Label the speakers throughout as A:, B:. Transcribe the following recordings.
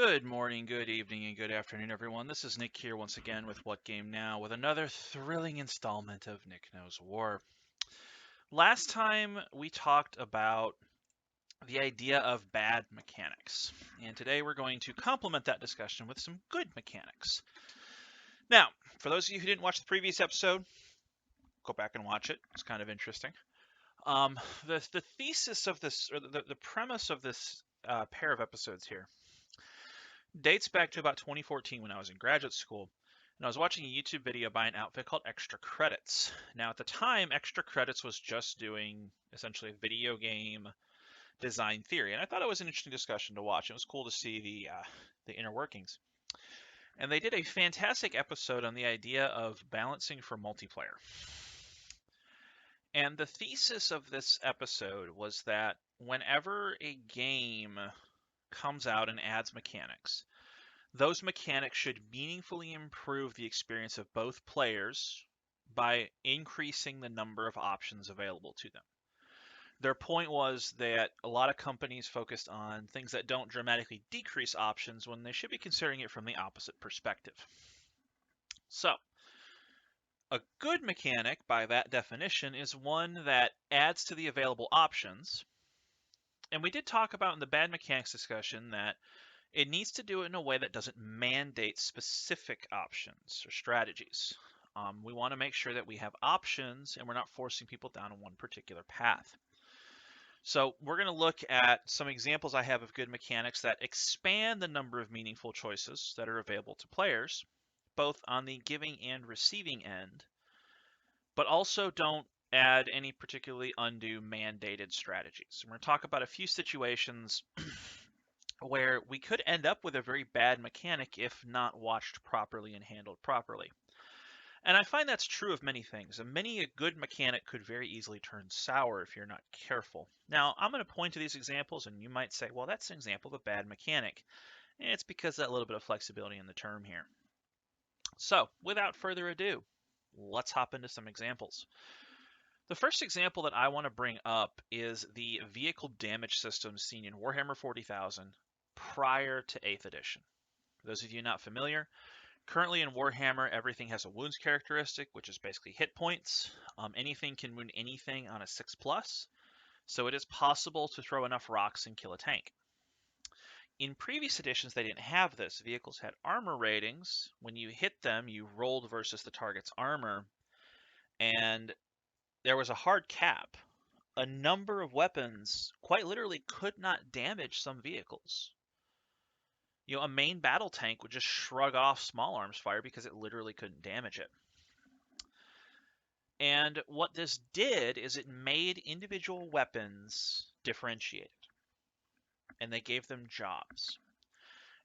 A: Good morning, good evening, and good afternoon, everyone. This is Nick here once again with What Game Now with another thrilling installment of Nick Knows War. Last time we talked about the idea of bad mechanics, and today we're going to complement that discussion with some good mechanics. Now, for those of you who didn't watch the previous episode, go back and watch it. It's kind of interesting. The thesis of this, or the premise of this pair of episodes here dates back to about 2014 when I was in graduate school, and I was watching a YouTube video by an outfit called Extra Credits. Now, at the time, Extra Credits was just doing essentially a video game design theory, and I thought it was an interesting discussion to watch. It was cool to see the inner workings. And they did a fantastic episode on the idea of balancing for multiplayer. And the thesis of this episode was that whenever a game comes out and adds mechanics, those mechanics should meaningfully improve the experience of both players by increasing the number of options available to them. Their point was that a lot of companies focused on things that don't dramatically decrease options when they should be considering it from the opposite perspective. So, a good mechanic, by that definition, is one that adds to the available options. And we did talk about in the bad mechanics discussion that it needs to do it in a way that doesn't mandate specific options or strategies. We want to make sure that we have options and we're not forcing people down one particular path. So we're going to look at some examples I have of good mechanics that expand the number of meaningful choices that are available to players, both on the giving and receiving end, but also don't add any particularly undue mandated strategies. We're going to talk about a few situations where we could end up with a very bad mechanic if not watched properly and handled properly. And I find that's true of many things. A good mechanic could very easily turn sour if you're not careful. Now, I'm going to point to these examples, and you might say, well, that's an example of a bad mechanic. And it's because of that little bit of flexibility in the term here. So, without further ado, let's hop into some examples. The first example that I want to bring up is the vehicle damage system seen in Warhammer 40,000 prior to 8th edition. For those of you not familiar, currently in Warhammer, everything has a wounds characteristic, which is basically hit points. Anything can wound anything on a 6+, so it is possible to throw enough rocks and kill a tank. In previous editions, they didn't have this. Vehicles had armor ratings. When you hit them, you rolled versus the target's armor, and there was a hard cap. A number of weapons quite literally could not damage some vehicles. A main battle tank would just shrug off small arms fire because it literally couldn't damage it. And what this did is it made individual weapons differentiated, and they gave them jobs.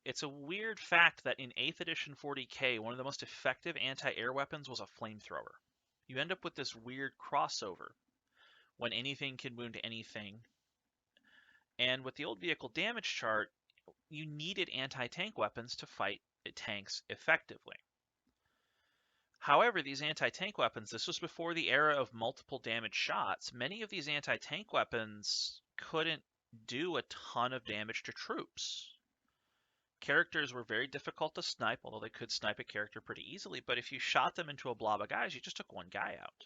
A: It's a weird fact that in 8th edition 40k, one of the most effective anti-air weapons was a flamethrower. You end up with this weird crossover when anything can wound anything. And with the old vehicle damage chart, you needed anti-tank weapons to fight tanks effectively. However, these anti-tank weapons, this was before the era of multiple damage shots. Many of these anti-tank weapons couldn't do a ton of damage to troops. Characters were very difficult to snipe, although they could snipe a character pretty easily, but if you shot them into a blob of guys, you just took one guy out.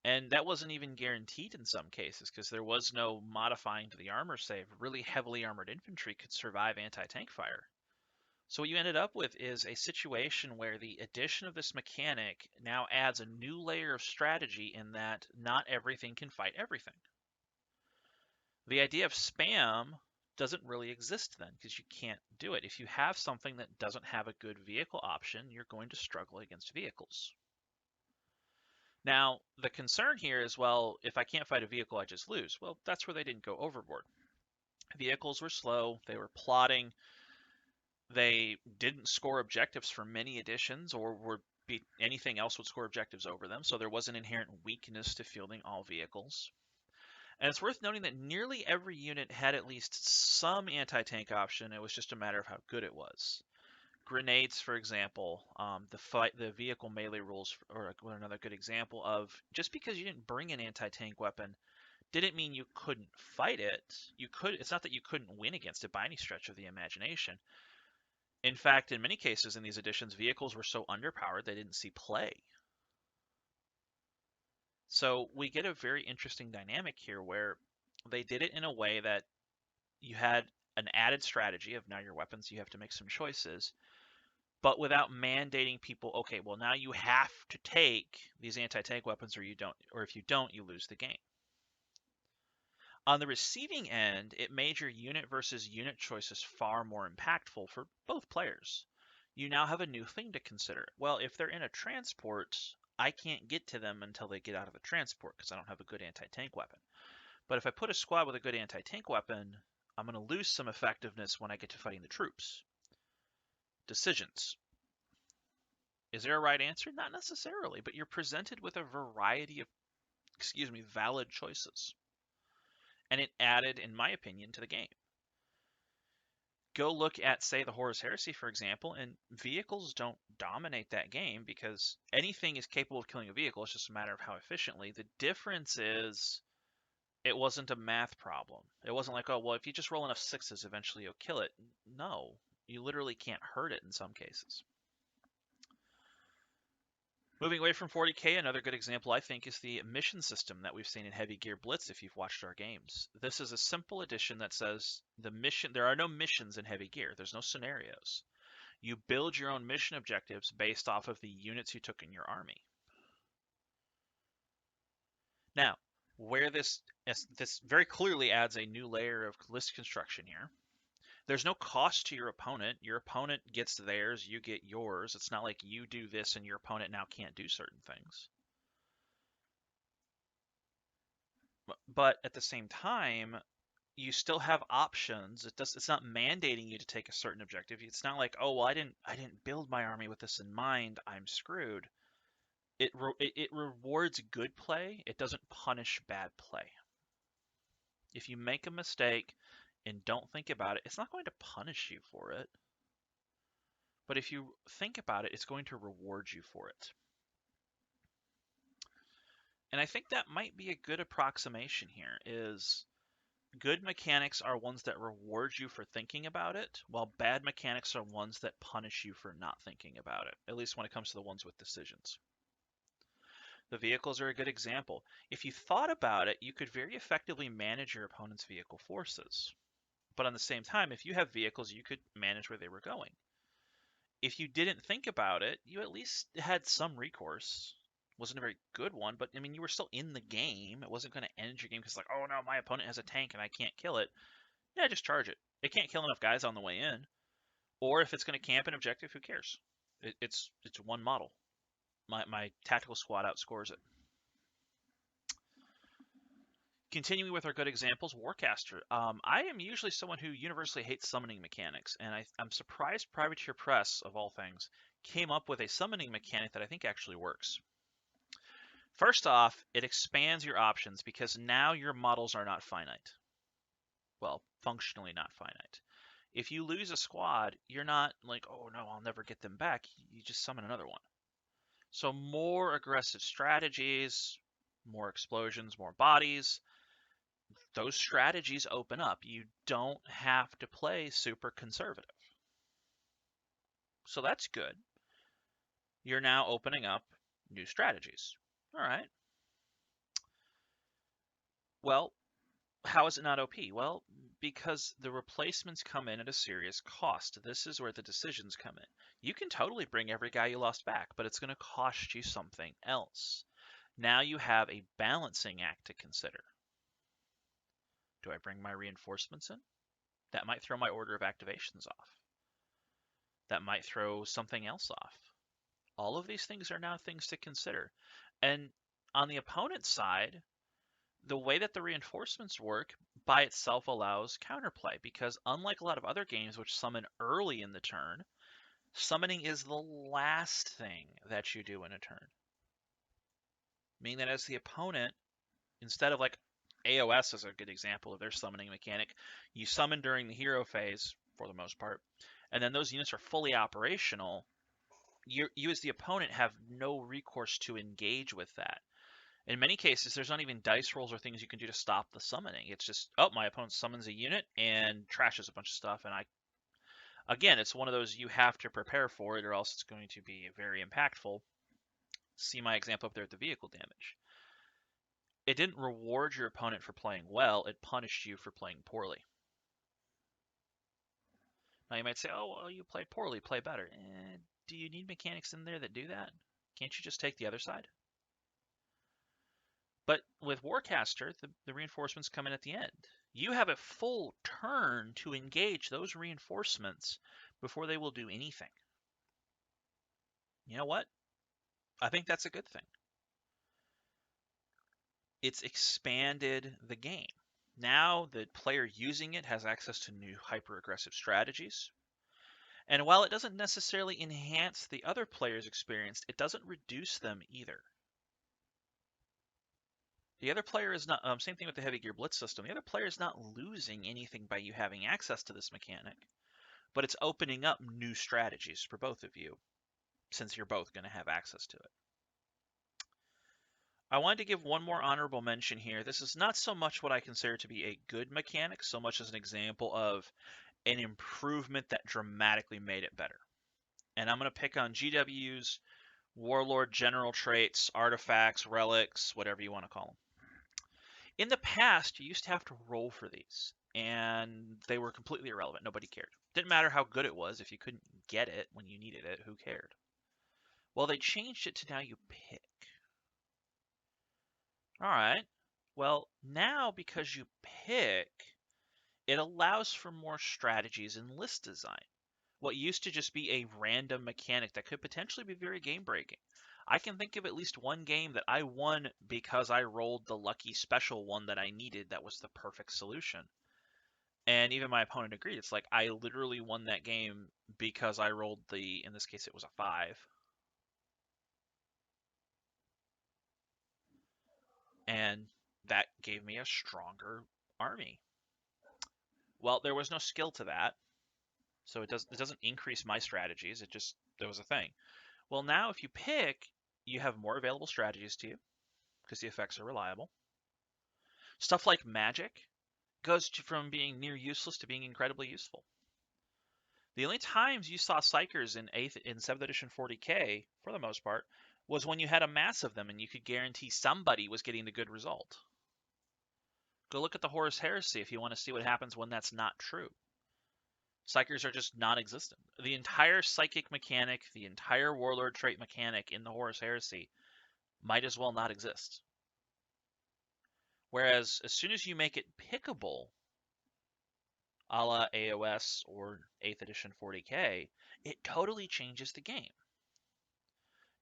A: And that wasn't even guaranteed in some cases, because there was no modifying to the armor save. Really heavily armored infantry could survive anti-tank fire. So what you ended up with is a situation where the addition of this mechanic now adds a new layer of strategy in that not everything can fight everything. The idea of spam doesn't really exist then because you can't do it. If you have something that doesn't have a good vehicle option, you're going to struggle against vehicles. Now, the concern here is, well, if I can't fight a vehicle, I just lose. Well, that's where they didn't go overboard. Vehicles were slow, they were plotting, they didn't score objectives for many editions, or anything else would score objectives over them, so there was an inherent weakness to fielding all vehicles. And it's worth noting that nearly every unit had at least some anti-tank option. It was just a matter of how good it was. Grenades, for example, the vehicle melee rules are another good example of just because you didn't bring an anti-tank weapon didn't mean you couldn't fight it. You could. It's not that you couldn't win against it by any stretch of the imagination. In fact, in many cases in these editions, vehicles were so underpowered they didn't see play. So we get a very interesting dynamic here where they did it in a way that you had an added strategy of now your weapons, you have to make some choices, but without mandating people, okay, well now you have to take these anti-tank weapons or you don't, or if you don't, you lose the game. On the receiving end, it made your unit versus unit choices far more impactful for both players. You now have a new thing to consider. Well, if they're in a transport, I can't get to them until they get out of the transport because I don't have a good anti-tank weapon. But if I put a squad with a good anti-tank weapon, I'm going to lose some effectiveness when I get to fighting the troops. Decisions. Is there a right answer? Not necessarily, but you're presented with a variety of, valid choices. And it added, in my opinion, to the game. Go look at, say, the Horus Heresy, for example, and vehicles don't dominate that game because anything is capable of killing a vehicle. It's just a matter of how efficiently. The difference is it wasn't a math problem. It wasn't like, oh, well, if you just roll enough sixes, eventually you'll kill it. No, you literally can't hurt it in some cases. Moving away from 40K, another good example, I think, is the mission system that we've seen in Heavy Gear Blitz if you've watched our games. This is a simple addition that says there are no missions in Heavy Gear. There's no scenarios. You build your own mission objectives based off of the units you took in your army. Now, where this very clearly adds a new layer of list construction here. There's no cost to your opponent. Your opponent gets theirs, you get yours. It's not like you do this and your opponent now can't do certain things. But at the same time, you still have options. It's not mandating you to take a certain objective. It's not like, oh, well, I didn't build my army with this in mind, I'm screwed. It rewards good play. It doesn't punish bad play. If you make a mistake and don't think about it, it's not going to punish you for it. But if you think about it, it's going to reward you for it. And I think that might be a good approximation here is good mechanics are ones that reward you for thinking about it, while bad mechanics are ones that punish you for not thinking about it, at least when it comes to the ones with decisions. The vehicles are a good example. If you thought about it, you could very effectively manage your opponent's vehicle forces. But on the same time, if you have vehicles, you could manage where they were going. If you didn't think about it, you at least had some recourse. Wasn't a very good one, but I mean, you were still in the game. It wasn't going to end your game because, like, oh no, my opponent has a tank and I can't kill it. Yeah, just charge it. It can't kill enough guys on the way in. Or if it's going to camp an objective, who cares? It's one model. My tactical squad outscores it. Continuing with our good examples, Warcaster. I am usually someone who universally hates summoning mechanics, and I'm surprised Privateer Press, of all things, came up with a summoning mechanic that I think actually works. First off, it expands your options because now your models are not finite. Well, functionally not finite. If you lose a squad, you're not like, oh no, I'll never get them back. You just summon another one. So more aggressive strategies, more explosions, more bodies. Those strategies open up. You don't have to play super conservative. So that's good. You're now opening up new strategies. All right. Well, how is it not OP? Well, because the replacements come in at a serious cost. This is where the decisions come in. You can totally bring every guy you lost back, but it's going to cost you something else. Now you have a balancing act to consider. Do I bring my reinforcements in? That might throw my order of activations off. That might throw something else off. All of these things are now things to consider. And on the opponent's side, the way that the reinforcements work by itself allows counterplay because unlike a lot of other games which summon early in the turn, summoning is the last thing that you do in a turn. Meaning that as the opponent, instead of like AOS is a good example of their summoning mechanic, you summon during the hero phase for the most part, and then those units are fully operational. You as the opponent have no recourse to engage with that. In many cases, there's not even dice rolls or things you can do to stop the summoning. It's just, oh, my opponent summons a unit and trashes a bunch of stuff, and again, it's one of those you have to prepare for it, or else it's going to be very impactful. See my example up there at the vehicle damage. It didn't reward your opponent for playing well, it punished you for playing poorly. Now you might say, oh, well, you played poorly, play better. Do you need mechanics in there that do that? Can't you just take the other side? But with Warcaster, the reinforcements come in at the end. You have a full turn to engage those reinforcements before they will do anything. You know what? I think that's a good thing. It's expanded the game. Now the player using it has access to new hyper-aggressive strategies. And while it doesn't necessarily enhance the other player's experience, it doesn't reduce them either. The other player is not, same thing with the heavy gear blitz system. The other player is not losing anything by you having access to this mechanic, but it's opening up new strategies for both of you since you're both going to have access to it. I wanted to give one more honorable mention here. This is not so much what I consider to be a good mechanic, so much as an example of an improvement that dramatically made it better. And I'm going to pick on GW's Warlord general traits, artifacts, relics, whatever you want to call them. In the past, you used to have to roll for these, and they were completely irrelevant. Nobody cared. Didn't matter how good it was. If you couldn't get it when you needed it, who cared? Well, they changed it to now you pick. All right. Well, now because you pick, it allows for more strategies in list design. What used to just be a random mechanic that could potentially be very game breaking. I can think of at least one game that I won because I rolled the lucky special one that I needed that was the perfect solution. And even my opponent agreed. It's like I literally won that game because I rolled in this case, it was a 5. And that gave me a stronger army. Well, there was no skill to that. So it doesn't increase my strategies. There was a thing. Well, now if you pick, you have more available strategies to you because the effects are reliable. Stuff like magic goes from being near useless to being incredibly useful. The only times you saw psychers in 7th edition 40k, for the most part, was when you had a mass of them and you could guarantee somebody was getting the good result. Go look at the Horus Heresy if you want to see what happens when that's not true. Psychers are just non-existent. The entire psychic mechanic, the entire warlord trait mechanic in the Horus Heresy might as well not exist. Whereas as soon as you make it pickable, a la AOS or 8th edition 40k, it totally changes the game.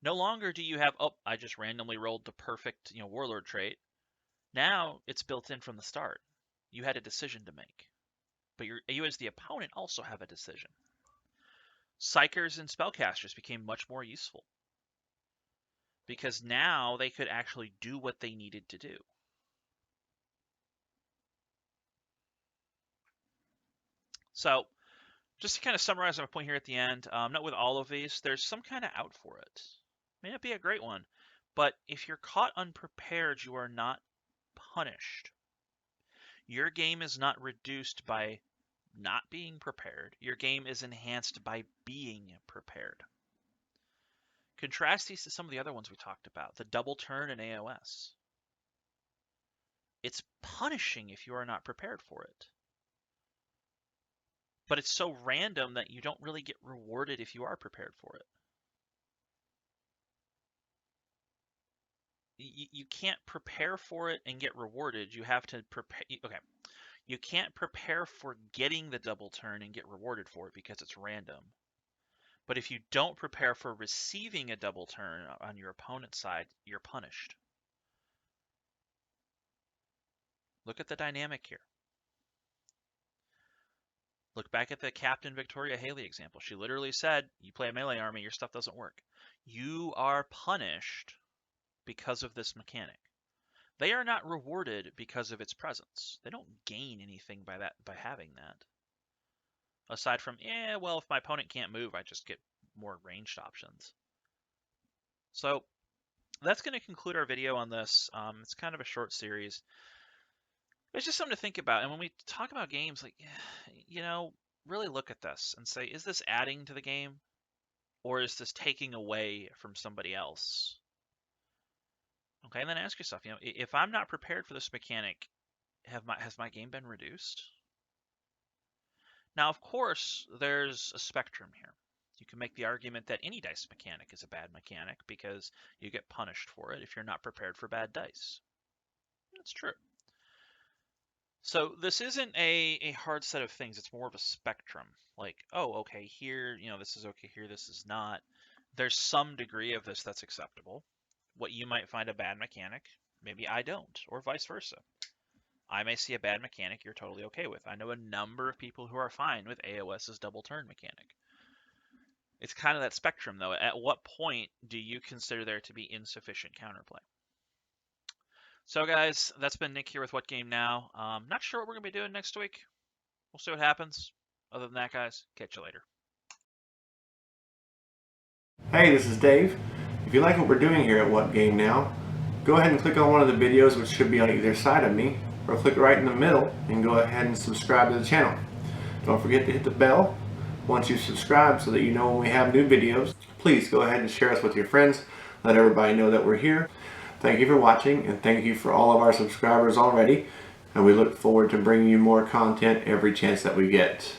A: No longer do you have, oh, I just randomly rolled the perfect, warlord trait. Now it's built in from the start. You had a decision to make. But you as the opponent also have a decision. Psychers and spellcasters became much more useful because now they could actually do what they needed to do. So just to kind of summarize my point here at the end, not with all of these, there's some kind of out for it. May not be a great one, but if you're caught unprepared, you are not punished. Your game is not reduced by not being prepared. Your game is enhanced by being prepared. Contrast these to some of the other ones we talked about, the double turn in AOS. It's punishing if you are not prepared for it. But it's so random that you don't really get rewarded if you are prepared for it. You can't prepare for it and get rewarded. You have to prepare. Okay. You can't prepare for getting the double turn and get rewarded for it because it's random. But if you don't prepare for receiving a double turn on your opponent's side, you're punished. Look at the dynamic here. Look back at the Captain Victoria Haley example. She literally said, you play a melee army, your stuff doesn't work. You are punished because of this mechanic. They are not rewarded because of its presence. They don't gain anything by having that. Aside from, well, if my opponent can't move, I just get more ranged options. So that's going to conclude our video on this. It's kind of a short series. It's just something to think about. And when we talk about games, like, you know, really look at this and say, is this adding to the game, or is this taking away from somebody else? Okay, and then ask yourself, if I'm not prepared for this mechanic, has my game been reduced? Now, of course, there's a spectrum here. You can make the argument that any dice mechanic is a bad mechanic because you get punished for it if you're not prepared for bad dice. That's true. So this isn't a hard set of things. It's more of a spectrum. Like, oh, okay, here, this is okay, here, this is not. There's some degree of this that's acceptable. What you might find a bad mechanic, maybe I don't, or vice versa. I may see a bad mechanic you're totally okay with. I know a number of people who are fine with AOS's double turn mechanic. It's kind of that spectrum, though. At what point do you consider there to be insufficient counterplay? So, guys, that's been Nick here with What Game Now. Not sure what we're going to be doing next week. We'll see what happens. Other than that, guys, catch you later.
B: Hey, this is Dave. If you like what we're doing here at What Game Now, go ahead and click on one of the videos which should be on either side of me, or click right in the middle and go ahead and subscribe to the channel. Don't forget to hit the bell once you subscribe so that you know when we have new videos. Please go ahead and share us with your friends. Let everybody know that we're here. Thank you for watching, and thank you for all of our subscribers already. And we look forward to bringing you more content every chance that we get.